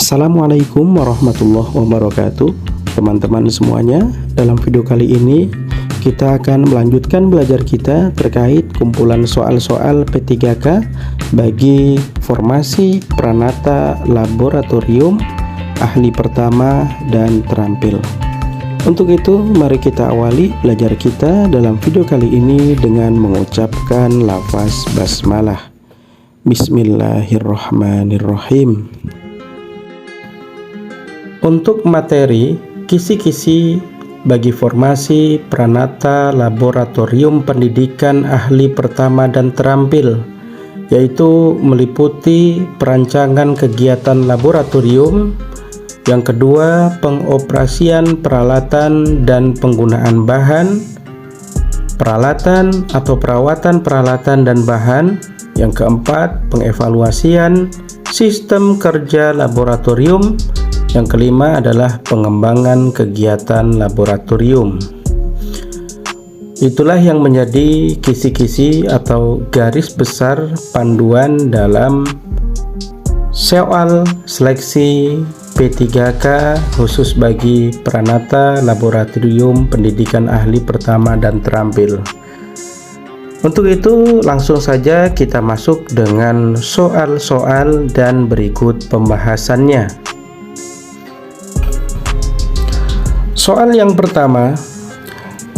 Assalamualaikum warahmatullahi wabarakatuh. Teman-teman semuanya, dalam video kali ini kita akan melanjutkan belajar kita terkait kumpulan soal-soal P3K bagi formasi Pranata Laboratorium Ahli Pertama dan Terampil. Untuk itu, mari kita awali belajar kita dalam video kali ini dengan mengucapkan lafaz basmalah. Bismillahirrahmanirrahim. Untuk materi kisi-kisi bagi formasi Pranata Laboratorium Pendidikan Ahli Pertama dan Terampil, yaitu meliputi perancangan kegiatan laboratorium, yang kedua pengoperasian peralatan dan penggunaan bahan, peralatan atau perawatan peralatan dan bahan, yang keempat pengevaluasian sistem kerja laboratorium, yang kelima adalah pengembangan kegiatan laboratorium. Itulah yang menjadi kisi-kisi atau garis besar panduan dalam soal seleksi P3K khusus bagi Pranata Laboratorium Pendidikan Ahli Pertama dan Terampil. Untuk itu langsung saja kita masuk dengan soal-soal dan berikut pembahasannya. Soal yang pertama,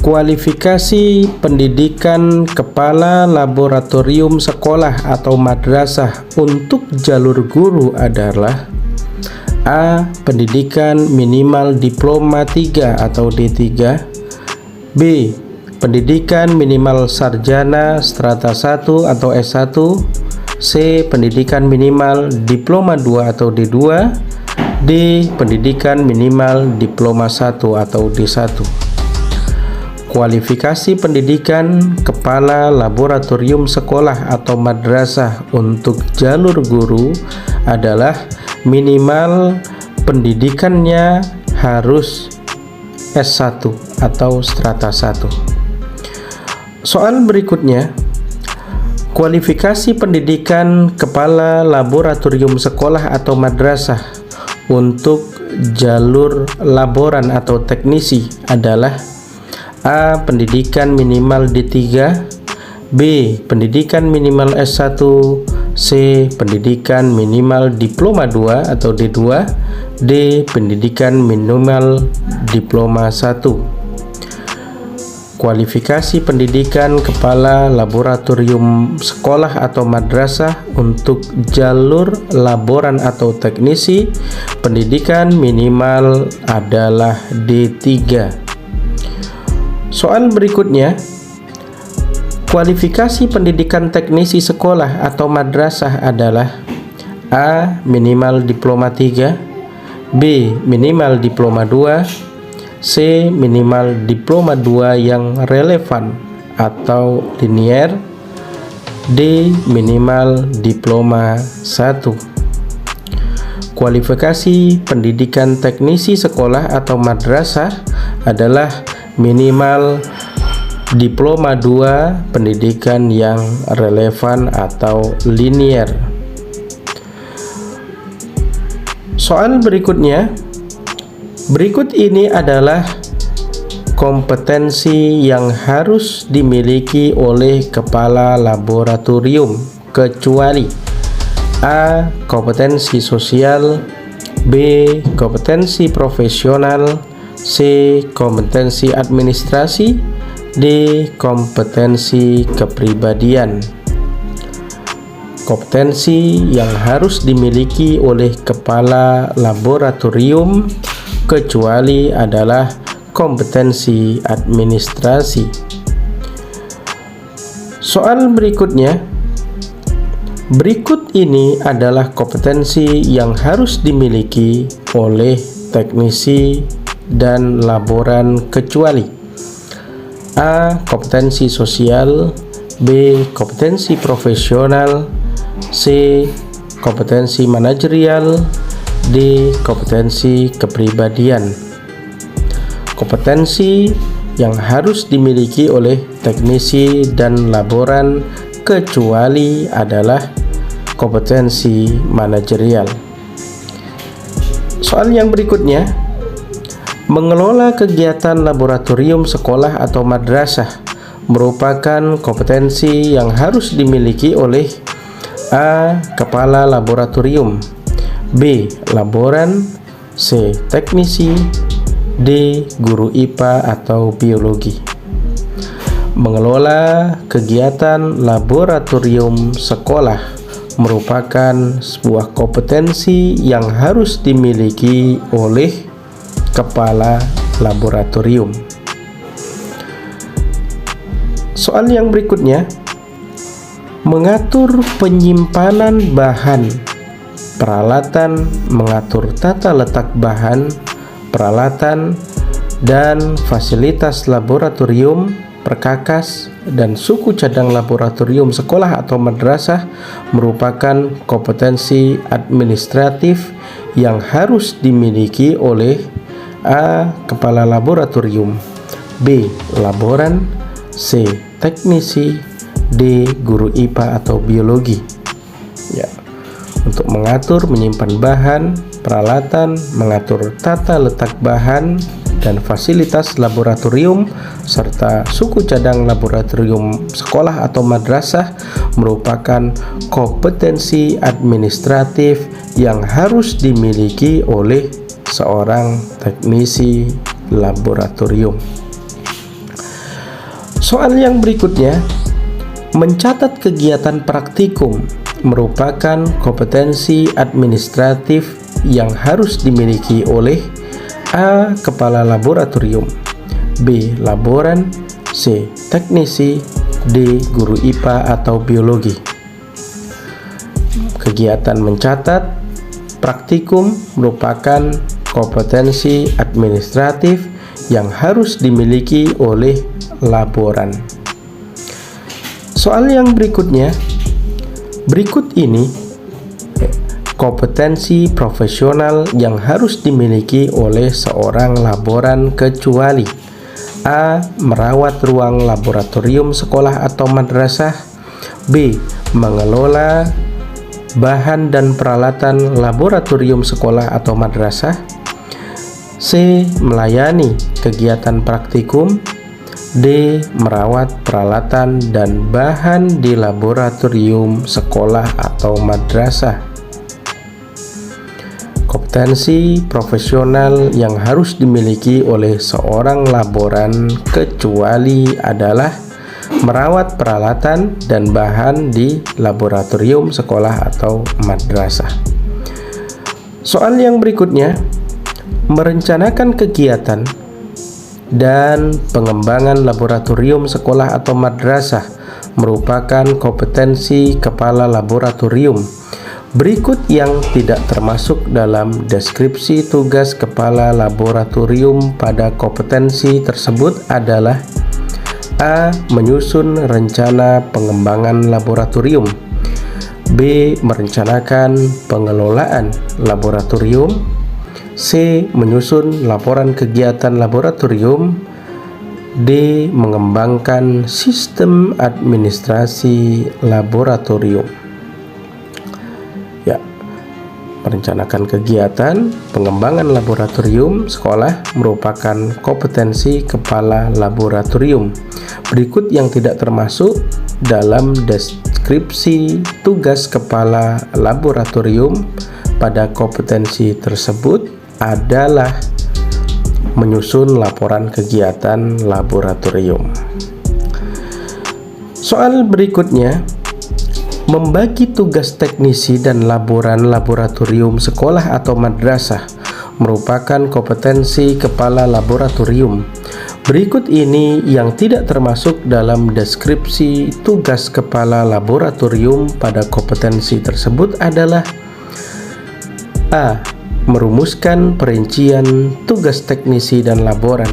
kualifikasi pendidikan kepala laboratorium sekolah atau madrasah untuk jalur guru adalah: A. Pendidikan minimal diploma 3 atau D3. B. Pendidikan minimal sarjana strata 1 atau S1. C. Pendidikan minimal diploma 2 atau D2. D. Pendidikan minimal diploma 1 atau D1. Kualifikasi pendidikan kepala laboratorium sekolah atau madrasah untuk jalur guru adalah minimal pendidikannya harus S1 atau strata 1. Soal berikutnya, kualifikasi pendidikan kepala laboratorium sekolah atau madrasah untuk jalur laboran atau teknisi adalah: A. Pendidikan minimal D3. B. Pendidikan minimal S1. C. Pendidikan minimal diploma 2 atau D2. D. Pendidikan minimal diploma 1. Kualifikasi pendidikan kepala laboratorium sekolah atau madrasah untuk jalur laboran atau teknisi pendidikan minimal adalah D3. Soal berikutnya, kualifikasi pendidikan teknisi sekolah atau madrasah adalah: A. Minimal diploma 3. B. Minimal diploma 2. C. Minimal diploma 2 yang relevan atau linier. D. Minimal diploma 1. Kualifikasi pendidikan teknisi sekolah atau madrasah adalah minimal diploma 2 pendidikan yang relevan atau linier. Soal berikutnya, berikut ini adalah kompetensi yang harus dimiliki oleh kepala laboratorium kecuali: A. Kompetensi sosial. B. Kompetensi profesional. C. Kompetensi administrasi. D. Kompetensi kepribadian. Kompetensi yang harus dimiliki oleh kepala laboratorium kecuali adalah kompetensi administrasi. Soal berikutnya, berikut ini adalah kompetensi yang harus dimiliki oleh teknisi dan laboran kecuali: A. Kompetensi sosial. B. Kompetensi profesional. C. Kompetensi manajerial. D. Kompetensi kepribadian. Kompetensi yang harus dimiliki oleh teknisi dan laboran kecuali adalah kompetensi manajerial. Soal yang berikutnya, mengelola kegiatan laboratorium sekolah atau madrasah merupakan kompetensi yang harus dimiliki oleh A. Kepala laboratorium, B. Laboran, C. Teknisi, D. Guru IPA atau biologi. Mengelola kegiatan laboratorium sekolah merupakan sebuah kompetensi yang harus dimiliki oleh kepala laboratorium. Soal yang berikutnya, mengatur penyimpanan bahan, peralatan, mengatur tata letak bahan, peralatan, dan fasilitas laboratorium, perkakas, dan suku cadang laboratorium sekolah atau madrasah merupakan kompetensi administratif yang harus dimiliki oleh A. Kepala laboratorium, B. Laboran, C. Teknisi, D. Guru IPA atau biologi. Ya, untuk mengatur menyimpan bahan, peralatan, mengatur tata letak bahan dan fasilitas laboratorium serta suku cadang laboratorium sekolah atau madrasah merupakan kompetensi administratif yang harus dimiliki oleh seorang teknisi laboratorium. Soal yang berikutnya, mencatat kegiatan praktikum merupakan kompetensi administratif yang harus dimiliki oleh A. Kepala laboratorium, B. Laboran, C. Teknisi, D. Guru IPA atau biologi. Kegiatan mencatat praktikum merupakan kompetensi administratif yang harus dimiliki oleh laboran. Soal yang berikutnya, berikut ini kompetensi profesional yang harus dimiliki oleh seorang laboran kecuali A. Merawat ruang laboratorium sekolah atau madrasah, B. Mengelola bahan dan peralatan laboratorium sekolah atau madrasah, C. Melayani kegiatan praktikum, D. Merawat peralatan dan bahan di laboratorium sekolah atau madrasah. Kompetensi profesional yang harus dimiliki oleh seorang laboran kecuali adalah merawat peralatan dan bahan di laboratorium sekolah atau madrasah. Soal yang berikutnya, merencanakan kegiatan dan pengembangan laboratorium sekolah atau madrasah merupakan kompetensi kepala laboratorium. Berikut yang tidak termasuk dalam deskripsi tugas kepala laboratorium pada kompetensi tersebut adalah A. Menyusun rencana pengembangan laboratorium, B. Merencanakan pengelolaan laboratorium, C. Menyusun laporan kegiatan laboratorium, D. Mengembangkan sistem administrasi laboratorium. Ya, merencanakan kegiatan pengembangan laboratorium sekolah merupakan kompetensi kepala laboratorium. Berikut yang tidak termasuk dalam deskripsi tugas kepala laboratorium pada kompetensi tersebut adalah menyusun laporan kegiatan laboratorium. Soal berikutnya, membagi tugas teknisi dan laboran laboratorium sekolah atau madrasah merupakan kompetensi kepala laboratorium. Berikut ini yang tidak termasuk dalam deskripsi tugas kepala laboratorium pada kompetensi tersebut adalah A. Merumuskan perincian tugas teknisi dan laboran,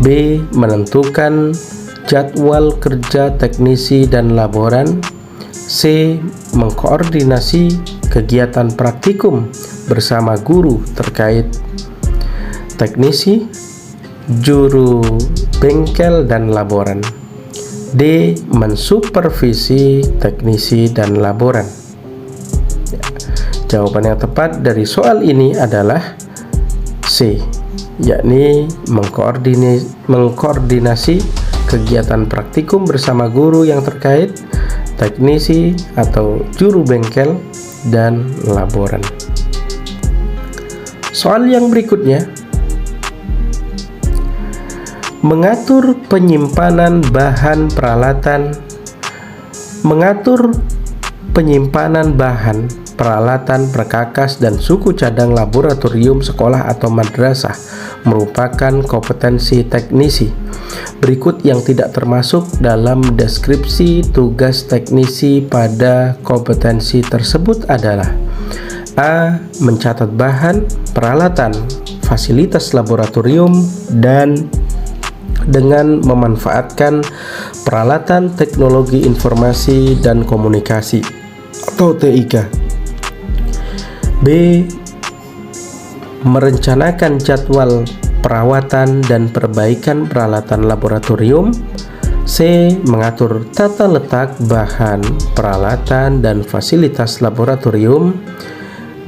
B. Menentukan jadwal kerja teknisi dan laboran, C. Mengkoordinasi kegiatan praktikum bersama guru terkait teknisi, juru bengkel dan laboran, D. Mensupervisi teknisi dan laboran. Jawaban yang tepat dari soal ini adalah C, yakni mengkoordinasi kegiatan praktikum bersama guru yang terkait, teknisi atau juru bengkel, dan laboran. Soal yang berikutnya, mengatur penyimpanan bahan peralatan perkakas dan suku cadang laboratorium sekolah atau madrasah merupakan kompetensi teknisi. Berikut yang tidak termasuk dalam deskripsi tugas teknisi pada kompetensi tersebut adalah: A. Mencatat bahan, peralatan, fasilitas laboratorium dan dengan memanfaatkan peralatan teknologi informasi dan komunikasi atau TIK. B. Merencanakan jadwal perawatan dan perbaikan peralatan laboratorium. C. Mengatur tata letak bahan, peralatan, dan fasilitas laboratorium.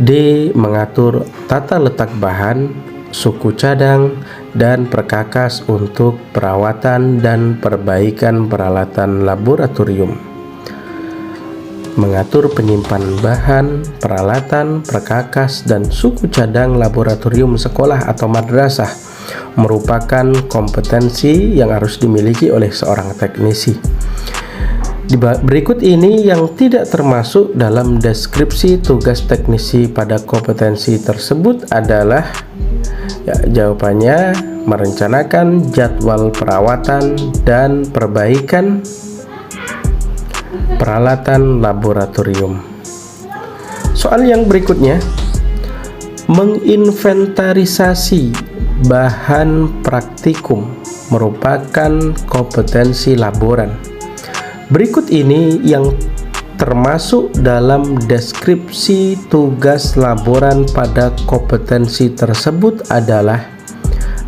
D. Mengatur tata letak bahan, suku cadang, dan perkakas untuk perawatan dan perbaikan peralatan laboratorium. Mengatur penyimpanan bahan, peralatan, perkakas, dan suku cadang laboratorium sekolah atau madrasah merupakan kompetensi yang harus dimiliki oleh seorang teknisi. Berikut ini yang tidak termasuk dalam deskripsi tugas teknisi pada kompetensi tersebut adalah, jawabannya merencanakan jadwal perawatan dan perbaikan peralatan laboratorium. Soal yang berikutnya, menginventarisasi bahan praktikum merupakan kompetensi laboran. Berikut ini yang termasuk dalam deskripsi tugas laboran pada kompetensi tersebut adalah: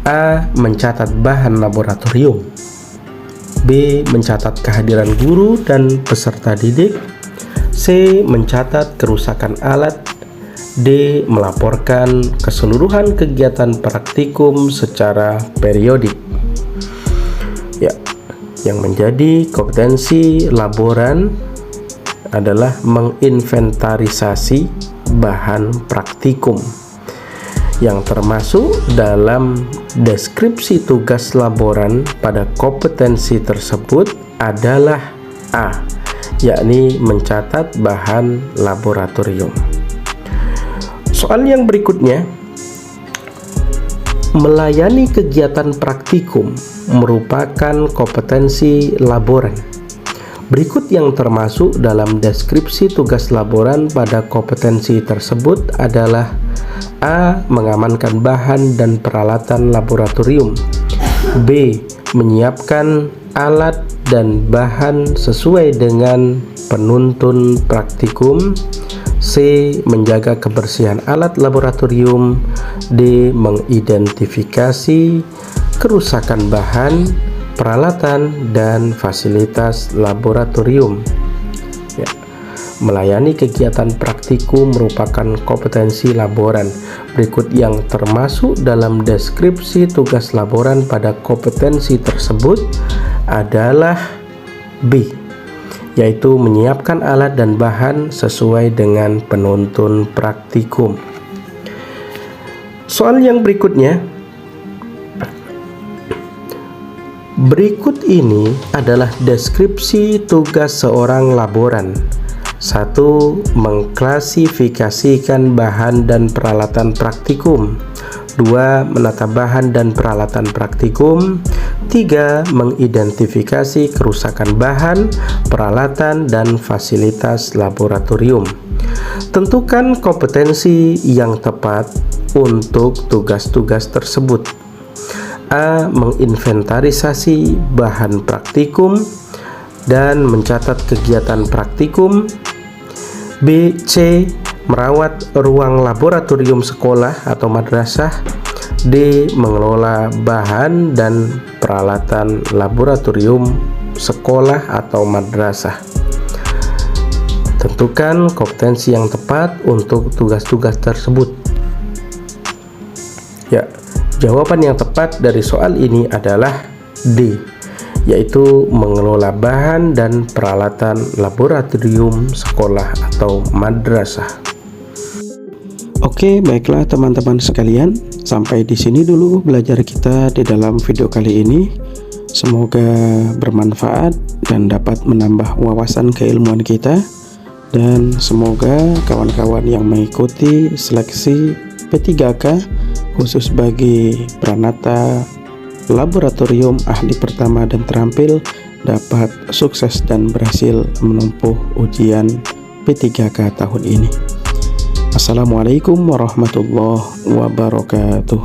A. Mencatat bahan laboratorium. B. Mencatat kehadiran guru dan peserta didik. C. Mencatat kerusakan alat. D. Melaporkan keseluruhan kegiatan praktikum secara periodik. Yang menjadi kompetensi laboran adalah menginventarisasi bahan praktikum. Yang termasuk dalam deskripsi tugas laboran pada kompetensi tersebut adalah A, yakni mencatat bahan laboratorium. Soal yang berikutnya, melayani kegiatan praktikum merupakan kompetensi laboran. Berikut yang termasuk dalam deskripsi tugas laboran pada kompetensi tersebut adalah: A. Mengamankan bahan dan peralatan laboratorium. B. Menyiapkan alat dan bahan sesuai dengan penuntun praktikum. C. Menjaga kebersihan alat laboratorium. D. Mengidentifikasi kerusakan bahan, peralatan, dan fasilitas laboratorium. Melayani kegiatan praktikum merupakan kompetensi laboran. Berikut yang termasuk dalam deskripsi tugas laboran pada kompetensi tersebut adalah B, yaitu menyiapkan alat dan bahan sesuai dengan penuntun praktikum. Soal yang berikutnya, berikut ini adalah deskripsi tugas seorang laboran. 1. Mengklasifikasikan bahan dan peralatan praktikum. 2. Menata bahan dan peralatan praktikum. 3. Mengidentifikasi kerusakan bahan, peralatan, dan fasilitas laboratorium. Tentukan kompetensi yang tepat untuk tugas-tugas tersebut. A. Menginventarisasi bahan praktikum dan mencatat kegiatan praktikum. B. C. Merawat ruang laboratorium sekolah atau madrasah. D. Mengelola bahan dan peralatan laboratorium sekolah atau madrasah. Tentukan kompetensi yang tepat untuk tugas-tugas tersebut. Ya, jawaban yang tepat dari soal ini adalah D, yaitu mengelola bahan dan peralatan laboratorium sekolah atau madrasah. Oke, baiklah teman-teman sekalian, sampai di sini dulu belajar kita di dalam video kali ini. Semoga bermanfaat dan dapat menambah wawasan keilmuan kita, dan semoga kawan-kawan yang mengikuti seleksi P3K khusus bagi Pranata Laboratorium Ahli Pertama dan Terampil dapat sukses dan berhasil menempuh ujian P3K tahun ini. Assalamualaikum warahmatullahi wabarakatuh.